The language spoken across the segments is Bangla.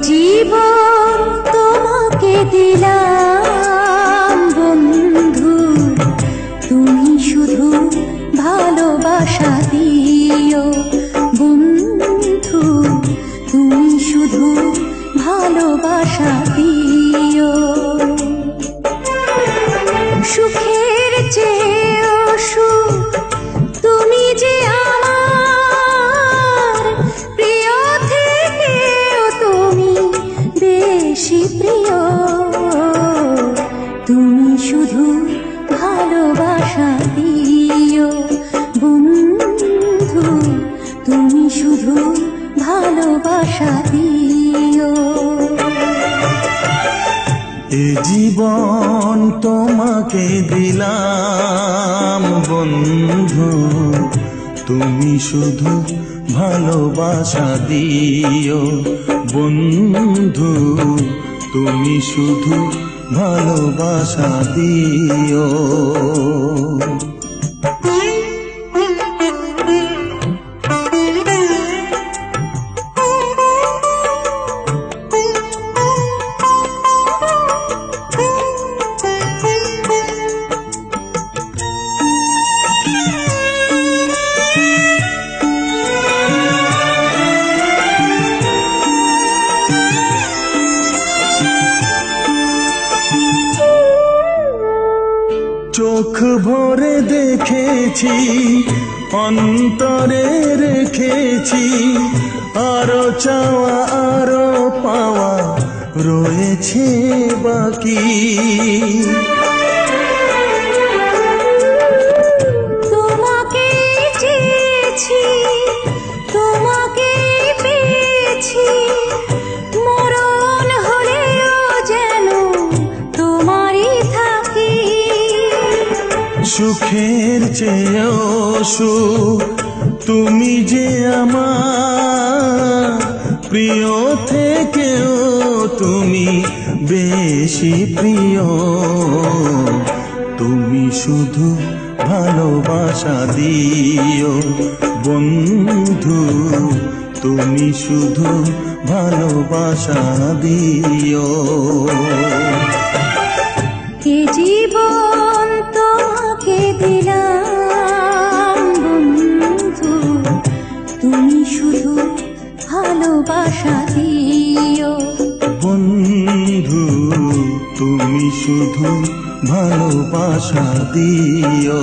জীবন তোমাকে দিলাম বন্ধু, তুমি শুধু ভালোবাসা দিও বন্ধু, তুমি শুধু ভালোবাসা দিও। সুখের চেয়েও সুখ তুমি যে আমার প্রিয় থেকেও তুমি বেশি প্রিয়, তুমি শুধু ভালোবাসা দিও বন্ধু, তুমি শুধু ভালোবাসা দিও। এ জীবন তোমাকে দিলাম বন্ধু, তুমি শুধু ভালোবাসা দিও বন্ধু, তুমি শুধু ভালোবাসা দিও। চোখ ভরে দেখেছি, অন্তরে রেখেছি, আরো চাওয়া আরো পাওয়া রয়েছে বাকি। তোমাকে চেয়েছি, তোমাকে পেয়েছি, মরণ হলেও যেন তোমারই থাকি। সুখের চেয়েও সুখ তুমি যে আমার প্রিয় থেকেও তুমি বেশি প্রিয়, তুমি শুধু ভালোবাসা দিও বন্ধু, তুমি শুধু ভালোবাসা দিও। এ জীবন তোমাকে দিলাম বন্ধু, তুমি শুধু ভালোবাসা দিও বন্ধু, তুমি শুধু ভালোবাসা দিও।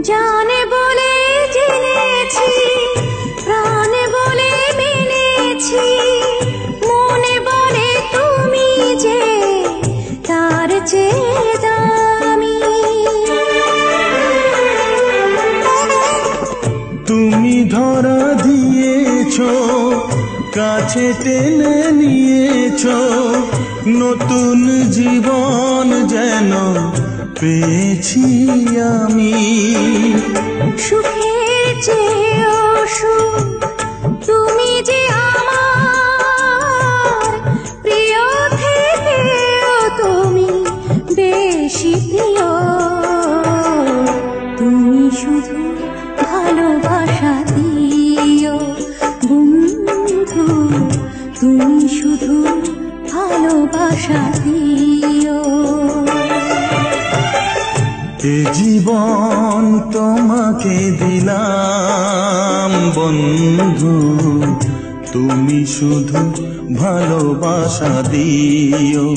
জানে বলে জেনেছি, প্রাণে বলে মেনেছি, মনে বলে তুমি যে তার চেয়ে দামি। তুমি ধরা দিয়েছ, কাছে টেনে নিয়েছ, নতুন জীবন যেন পেয়েছি আমি। সুখের চেয়েও সুখ তুমি যে আমার প্রিয় থেকেও তুমি বেশি প্রিয়, তুমি শুধু ভালোবাসা দিও বন্ধু, তুমি শুধু ভালোবাসা দিও। এ জীবন তোমাকে দিলাম বন্ধু, তুমি শুধু ভালোবাসা দিও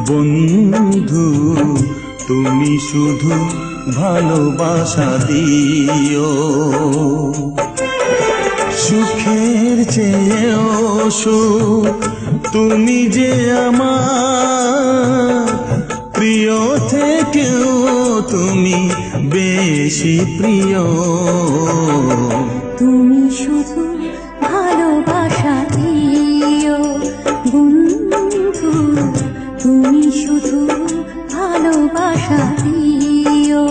বন্ধু, তুমি শুধু ভালোবাসা দিও। সুখের চেয়েও সুখ তুমি যে আমার প্রিয় থেকেও তুমি বেশি প্রিয়, তুমি শুধু ভালো ভালোবাসা দিও।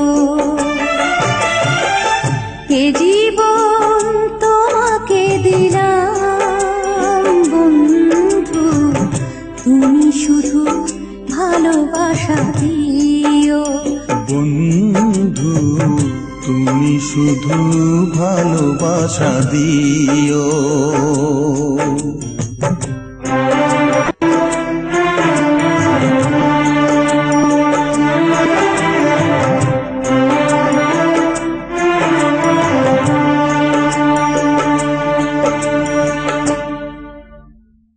এ জীবন তোমাকে দিলাম বন্ধু, তুমি শুধু ভালোবাসা দিও। বন্ধু তুমি শুধু ভালোবাসা দিও।